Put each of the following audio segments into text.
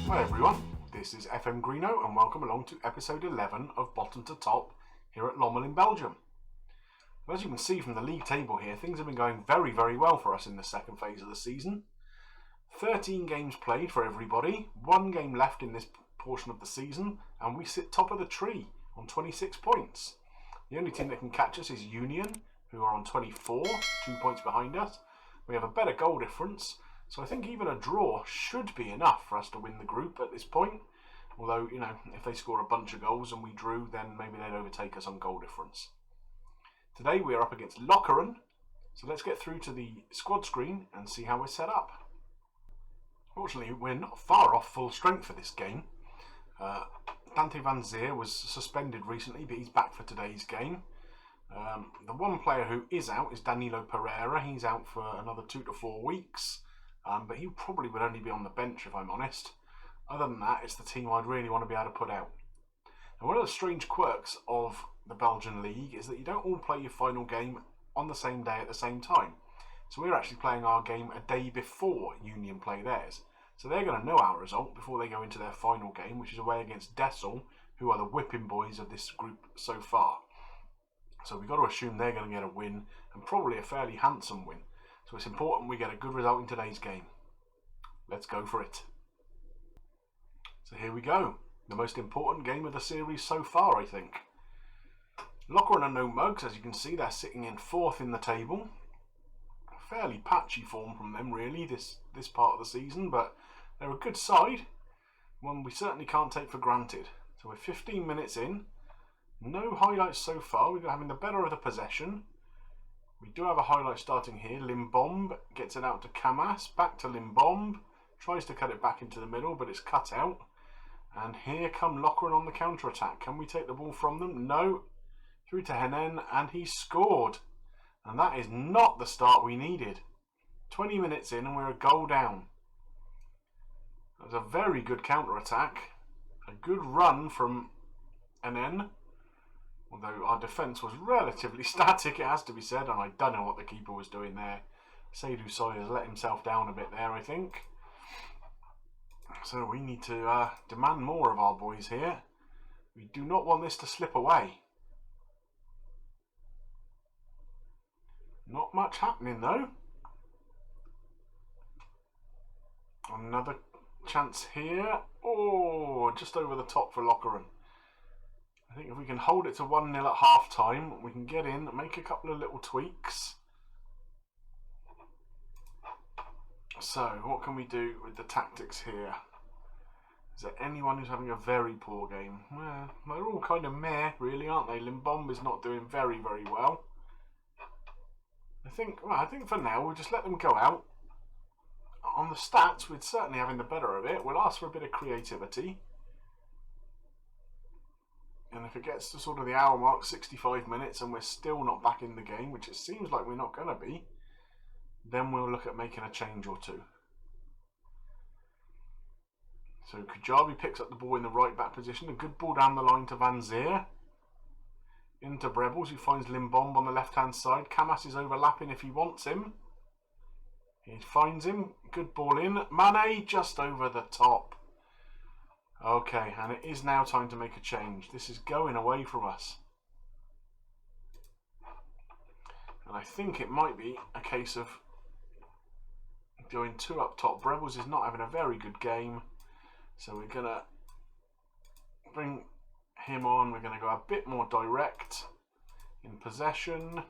Hi everyone, this is FM Greeno and welcome along to episode 11 of Bottom to Top here at Lommel in Belgium. As you can see from the league table here, things have been going very, very well for us in the second phase of the season. 13 games played for everybody, 1 game left in this portion of the season, and we sit top of the tree on 26 points. The only team that can catch us is Union, who are on 24, 2 points behind us. We have a better goal difference, so I think even a draw should be enough for us to win the group at this point. Although, if they score a bunch of goals and we drew, then maybe they'd overtake us on goal difference. Today we are up against Lokeren, so let's get through to the squad screen and see how we're set up. Fortunately, we're not far off full strength for this game. Dante van Zier was suspended recently, but he's back for today's game. The one player who is out is Danilo Pereira. He's out for another 2 to 4 weeks, but he probably would only be on the bench if I'm honest. Other than that, it's the team I'd really want to be able to put out. And one of the strange quirks of the Belgian League is that you don't all play your final game on the same day at the same time. So we're actually playing our game a day before Union play theirs. So they're going to know our result before they go into their final game, which is away against Dessel, who are the whipping boys of this group so far. So we've got to assume they're going to get a win, and probably a fairly handsome win. So it's important we get a good result in today's game. Let's go for it. So here we go. The most important game of the series so far, I think. Lokeren are no mugs, as you can see, they're sitting in 4th in the table. Fairly patchy form from them really this part of the season, but they're a good side, one we certainly can't take for granted. So we're 15 minutes in, no highlights so far. We're having the better of the possession. We do have a highlight starting here. Limbomb gets it out to Camas, back to Limbomb, tries to cut it back into the middle, but it's cut out. And here come Lokeren on the counter-attack. Can we take the ball from them? No. Through to Henen, and he scored. And that is not the start we needed. 20 minutes in and we're a goal down. That was a very good counter-attack. A good run from Henen. Although our defence was relatively static, it has to be said. And I don't know what the keeper was doing there. Seydou Sawyer's let himself down a bit there, I think. So we need to demand more of our boys here. We do not want this to slip away. Not much happening though. Another chance here. Oh, just over the top for Lokeren. I think if we can hold it to 1-0 at half time, we can get in, make a couple of little tweaks. So, what can we do with the tactics here? Is there anyone who's having a very poor game? Well, they're all kind of meh, really, aren't they? Limbomb is not doing very, very well. I think for now we'll just let them go out. On the stats, we're certainly having the better of it. We'll ask for a bit of creativity. And if it gets to sort of the hour mark, 65 minutes, and we're still not back in the game, which it seems like we're not going to be, then we'll look at making a change or two. So Kajabi picks up the ball in the right back position. A good ball down the line to Van Zier. Into Brebels, who finds Limbomb on the left-hand side. Camas is overlapping if he wants him. He finds him. Good ball in. Mane just over the top. Okay, and it is now time to make a change. This is going away from us. And I think it might be a case of going 2 up top. Brebels is not having a very good game. So we're going to bring him on. We're going to go a bit more direct in possession.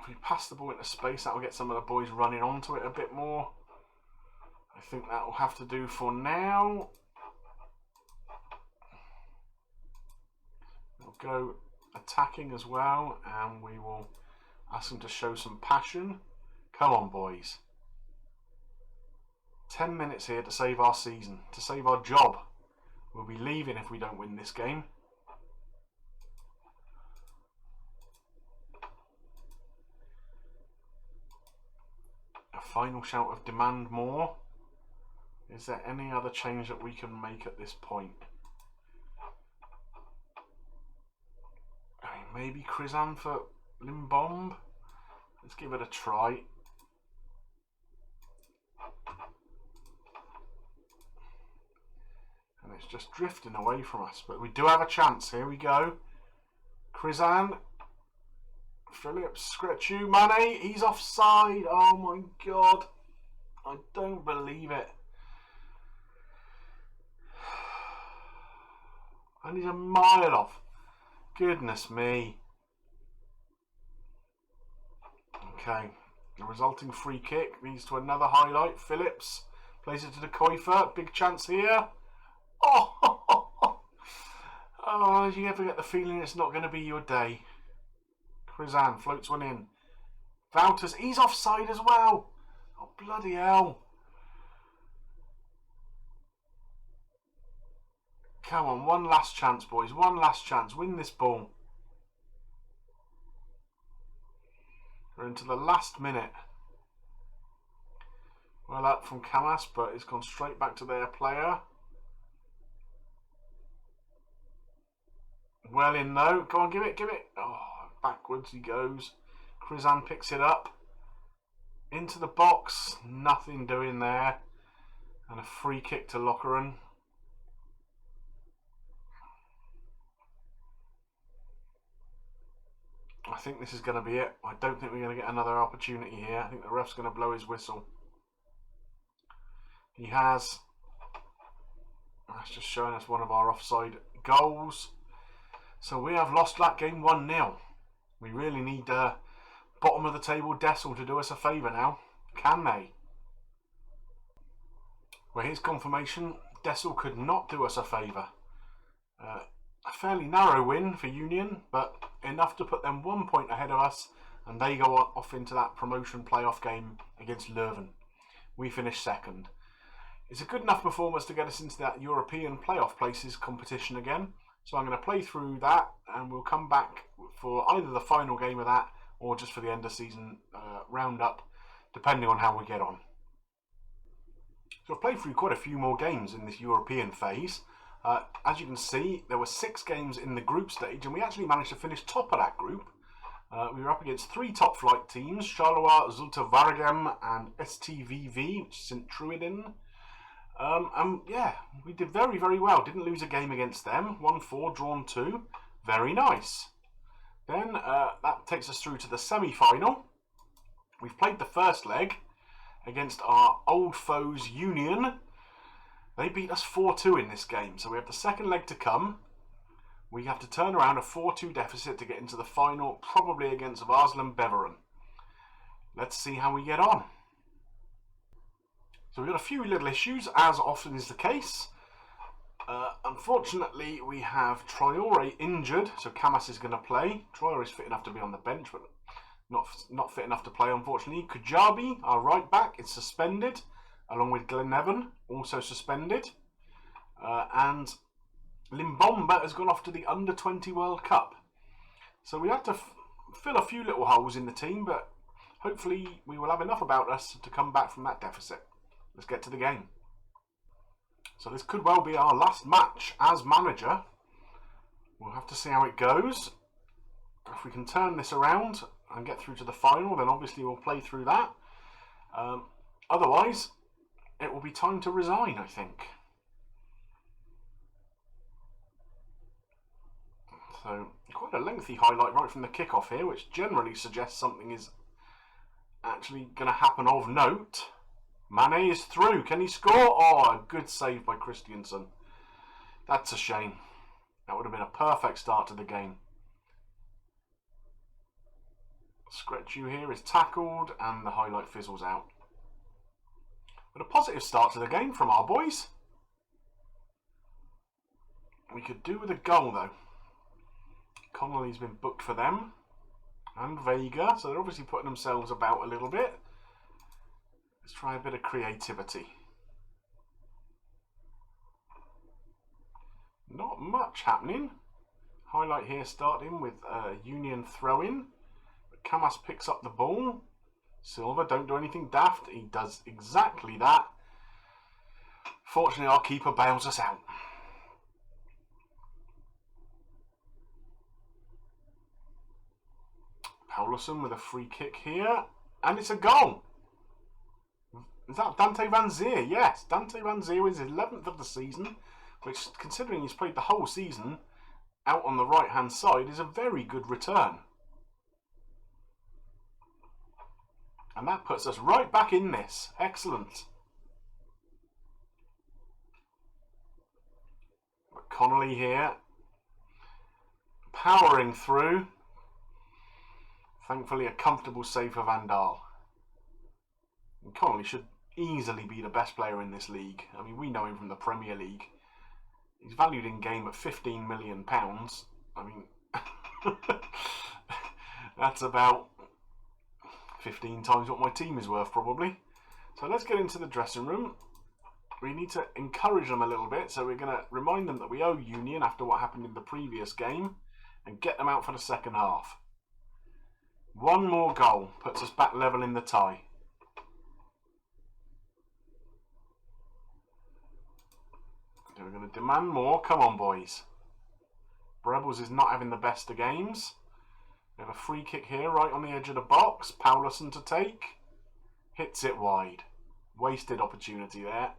If we pass the ball into space, that will get some of the boys running onto it a bit more. I think that will have to do for now. We'll go attacking as well, and we will ask them to show some passion. Come on, boys. 10 minutes here to save our season, to save our job. We'll be leaving if we don't win this game. A final shout of demand more. Is there any other change that we can make at this point? I mean, maybe Krizan for Limbomb. Let's give it a try. And it's just drifting away from us. But we do have a chance. Here we go. Krizan. Phillips. Scretchu. Mane. He's offside. Oh my God. I don't believe it. And he's a mile off. Goodness me. Okay. The resulting free kick leads to another highlight. Phillips plays it to the Koifer. Big chance here. Oh, oh, you ever get the feeling it's not going to be your day? Krizan floats one in. Wouters, he's offside as well. Oh, bloody hell. Come on, one last chance, boys. One last chance. Win this ball. We're into the last minute. Well up from Camas, but it's gone straight back to their player. Well in though. Go on, give it, give it. Oh, backwards he goes. Krizan picks it up. Into the box. Nothing doing there. And a free kick to Lokeren. I think this is going to be it. I don't think we're going to get another opportunity here. I think the ref's going to blow his whistle. He has. That's just showing us one of our offside goals. So we have lost that game 1-0. We really need bottom of the table Dessel to do us a favour now. Can they? Well, here's confirmation. Dessel could not do us a favour. A fairly narrow win for Union, but enough to put them 1 point ahead of us, and they go off into that promotion playoff game against Leuven. We finish second. It's a good enough performance to get us into that European playoff places competition again. So I'm going to play through that, and we'll come back for either the final game of that or just for the end of season roundup, depending on how we get on. So I've played through quite a few more games in this European phase. As you can see, there were 6 games in the group stage, and we actually managed to finish top of that group. We were up against 3 top flight teams, Charleroi, Zulte Waregem and STVV, which is St Truiden. And yeah, we did very, very well. Didn't lose a game against them. 1-4, drawn 2. Very nice. Then that takes us through to the semi-final. We've played the first leg against our old foes Union. They beat us 4-2 in this game, so we have the second leg to come. We have to turn around a 4-2 deficit to get into the final, probably against Varslan Beveren. Let's see how we get on. So we've got a few little issues, as often is the case. Unfortunately, we have Traore injured, so Camas is going to play. Traore is fit enough to be on the bench, but not fit enough to play, unfortunately. Kujabi, our right back, is suspended, along with Glenevan, also suspended. And Limbomba has gone off to the Under-20 World Cup. So we had to fill a few little holes in the team, but hopefully we will have enough about us to come back from that deficit. Let's get to the game. So this could well be our last match as manager. We'll have to see how it goes. If we can turn this around and get through to the final, then obviously we'll play through that. Otherwise, it will be time to resign, I think. So, quite a lengthy highlight right from the kickoff here, which generally suggests something is actually going to happen of note. Mane is through. Can he score? Oh, a good save by Christiansen. That's a shame. That would have been a perfect start to the game. Scretchu here is tackled and the highlight fizzles out. But a positive start to the game from our boys. We could do with a goal though. Connolly's been booked for them. And Vega, so they're obviously putting themselves about a little bit. Let's try a bit of creativity. Not much happening. Highlight here starting with a Union throw-in. Camas picks up the ball. Silva, don't do anything daft. He does exactly that. Fortunately, our keeper bails us out. Paulison with a free kick here. And it's a goal. Is that Dante Van Zier? Yes, Dante Van Zier is 11th of the season, which, considering he's played the whole season out on the right-hand side, is a very good return. And that puts us right back in this. Excellent. But Connolly here, powering through. Thankfully, a comfortable save for Van Daal. And Connolly should easily be the best player in this league. I mean, we know him from the Premier League. He's valued in game at £15 million. I mean, that's about 15 times what my team is worth, probably. So let's get into the dressing room. We need to encourage them a little bit, so we're going to remind them that we owe Union after what happened in the previous game and get them out for the second half. One more goal puts us back level in the tie. So we're going to demand more. Come on, boys. Rebels is not having the best of games. We have a free kick here right on the edge of the box. Paulison to take. Hits it wide. Wasted opportunity there.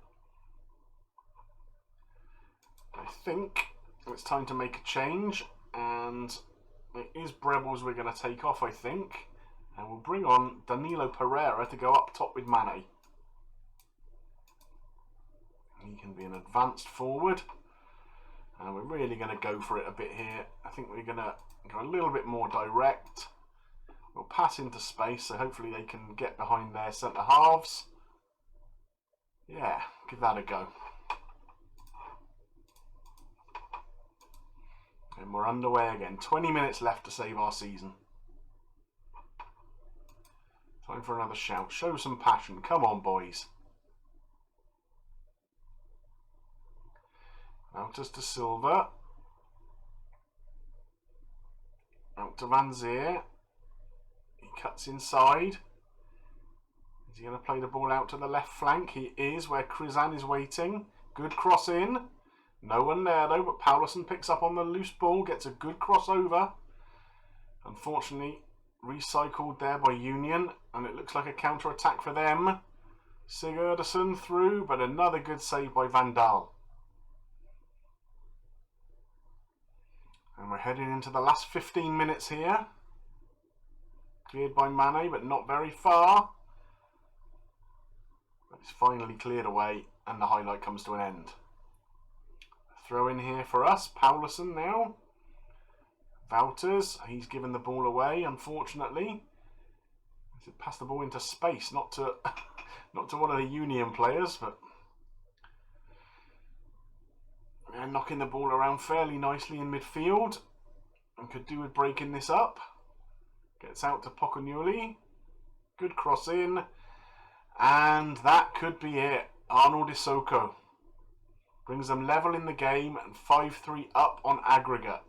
I think it's time to make a change, and it is Rebels we're going to take off, I think. And we'll bring on Danilo Pereira to go up top with Mane. He can be an advanced forward. And we're really going to go for it a bit here. I think we're going to go a little bit more direct. We'll pass into space, so hopefully they can get behind their centre halves. Yeah, give that a go. And we're underway again. 20 minutes left to save our season. Time for another shout. Show some passion. Come on, boys. Out to Silva. Out to Van Zier. He cuts inside. Is he going to play the ball out to the left flank? He is, where Krizan is waiting. Good cross in. No one there though, but Paulison picks up on the loose ball, gets a good crossover. Unfortunately, recycled there by Union, and it looks like a counter-attack for them. Sigurdsson through, but another good save by Van Daal. And we're heading into the last 15 minutes here. Cleared by Mane, but not very far. But it's finally cleared away, and the highlight comes to an end. Throw in here for us. Paulison now. Wouters, he's given the ball away, unfortunately. He passed the ball into space, not to not to one of the Union players, but they're knocking the ball around fairly nicely in midfield, and could do with breaking this up. Gets out to Pocognoli. Good cross in, and that could be it. Arnold Isoko brings them level in the game and 5-3 up on aggregate.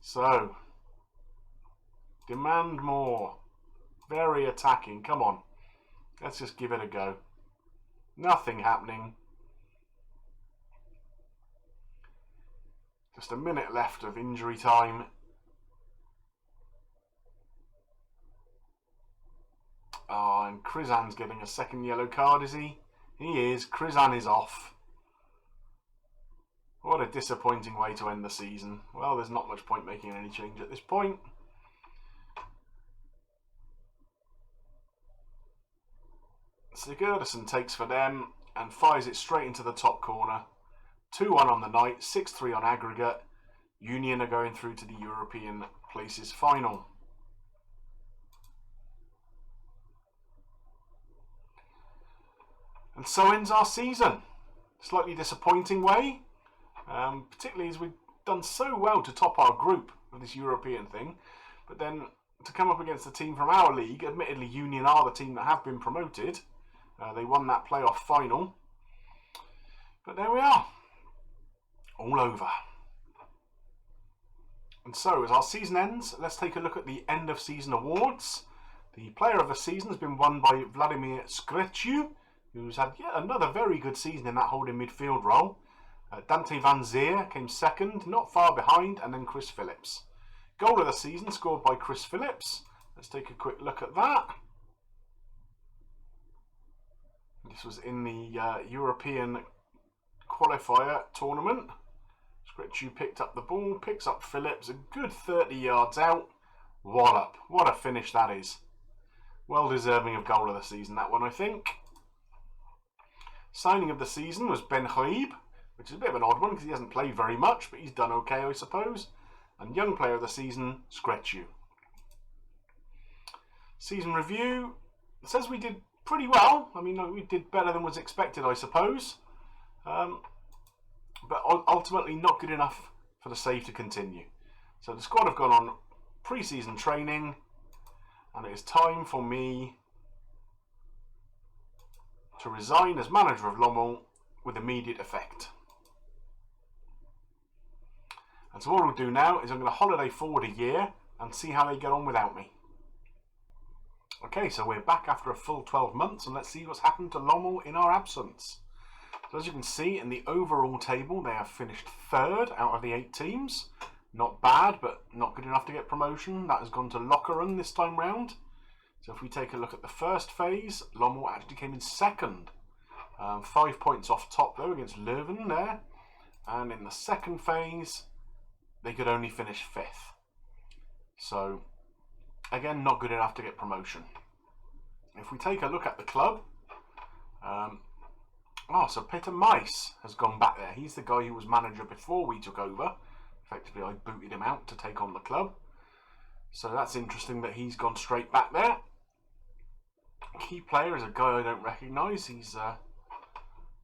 So, demand more. Very attacking. Come on. Let's just give it a go. Nothing happening. Just a minute left of injury time. Oh, and Krizan's getting a second yellow card, is he? He is. Krizan is off. What a disappointing way to end the season. Well, there's not much point making any change at this point. Sigurdsson takes for them and fires it straight into the top corner. 2-1 on the night, 6-3 on aggregate. Union are going through to the European Places final. And so ends our season. Slightly disappointing way. Particularly as we've done so well to top our group of this European thing, but then to come up against a team from our league, admittedly Union are the team that have been promoted, they won that playoff final, but there we are, all over. And so as our season ends, let's take a look at the end of season awards. The player of the season has been won by Vladimir Skrechu, who's had yet another very good season in that holding midfield role. Dante Van Zier came second, not far behind, and then Chris Phillips Goal of the season scored by Chris Phillips. Let's take a quick look at that. This was in the European qualifier tournament. Scritchu picked up the ball, picks up Phillips, a good 30 yards out. Wallop. What a finish that is. Well deserving of goal of the season, that one, I think. Signing of the season was Ben Haib, which is a bit of an odd one because he hasn't played very much, but he's done okay, I suppose. And young player of the season, Scritchu. Season review. It says we did pretty well. I mean, we did better than was expected, I suppose. But ultimately not good enough for the save to continue. So the squad have gone on pre-season training, and it is time for me to resign as manager of Lommel with immediate effect. And so what we'll do now is I'm going to holiday forward a year and see how they get on without me. Okay, so we're back after a full 12 months, and let's see what's happened to Lommel in our absence. So as you can see in the overall table, they have finished third out of the 8 teams. Not bad, but not good enough to get promotion. That has gone to Lokeren this time round. So if we take a look at the first phase, Lommel actually came in second. 5 points off top though against Leuven there. And in the second phase, they could only finish 5th. So again, not good enough to get promotion. If we take a look at the club, so Peter Meis has gone back there. He's the guy who was manager before we took over. Effectively, I booted him out to take on the club. So that's interesting that he's gone straight back there. Key player is a guy I don't recognise. He's a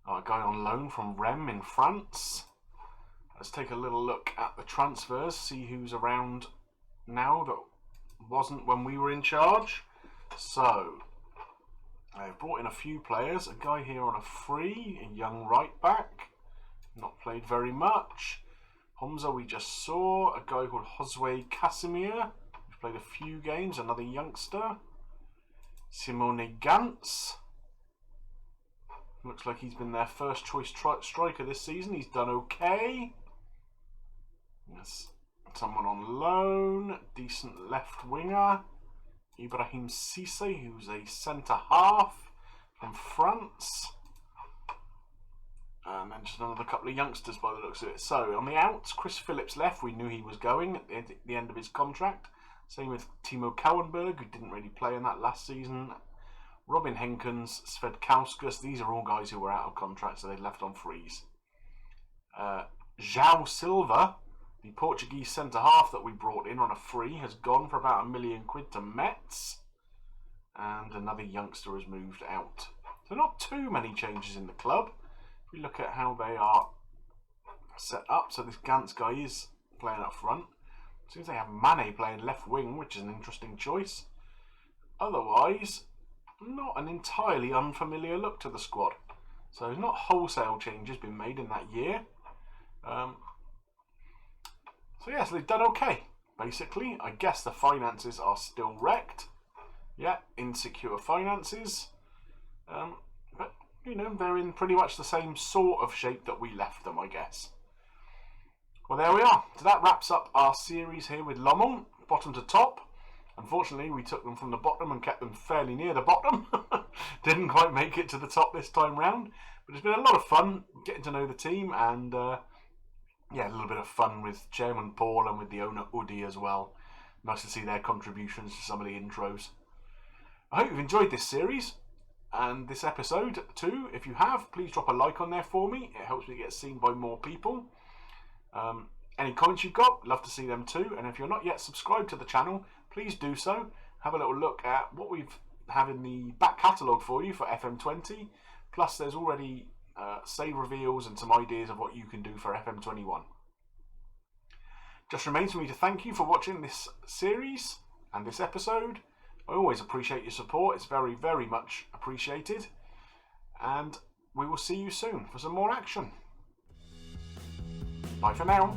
guy on loan from Rennes in France. Let's take a little look at the transfers, see who's around now that wasn't when we were in charge. So I've brought in a few players. A guy here on a free, a young right back, not played very much. Hamza we just saw. A guy called Josue Casimir, who's played a few games, another youngster. Simone Gantz. Looks like he's been their first choice striker this season. He's done okay. Yes, someone on loan, decent left winger. Ibrahim Cisse, who's a centre half from France. And then just another couple of youngsters by the looks of it. So on the outs, Chris Phillips left. We knew he was going at the end of his contract. Same with Timo Kauenberg, who didn't really play in that last season. Robin Henkens, Svedkauskas, these are all guys who were out of contract, so they left on freeze. João Silva, the Portuguese centre-half that we brought in on a free, has gone for about £1 million to Metz. And another youngster has moved out. So not too many changes in the club. If we look at how they are set up, so this Gantz guy is playing up front. Seems they have Mane playing left wing, which is an interesting choice. Otherwise, not an entirely unfamiliar look to the squad. So not wholesale changes been made in that year. So yes, they've done okay, basically. I guess the finances are still wrecked. Yeah, insecure finances. But, you know, they're in pretty much the same sort of shape that we left them, I guess. Well, there we are. So that wraps up our series here with Lommel, bottom to top. Unfortunately, we took them from the bottom and kept them fairly near the bottom. Didn't quite make it to the top this time round. But it's been a lot of fun getting to know the team and, yeah, a little bit of fun with Chairman Paul and with the owner Udi as well. Nice to see their contributions to some of the intros. I hope you've enjoyed this series and this episode too. If you have, please drop a like on there for me. It helps me get seen by more people. Any comments you've got, love to see them too. And if you're not yet subscribed to the channel, please do so. Have a little look at what we've have in the back catalogue for you for FM20. Plus there's already save reveals and some ideas of what you can do for FM21. Just remains for me to thank you for watching this series and this episode. I always appreciate your support. It's very, very much appreciated. And we will see you soon for some more action. Bye for now.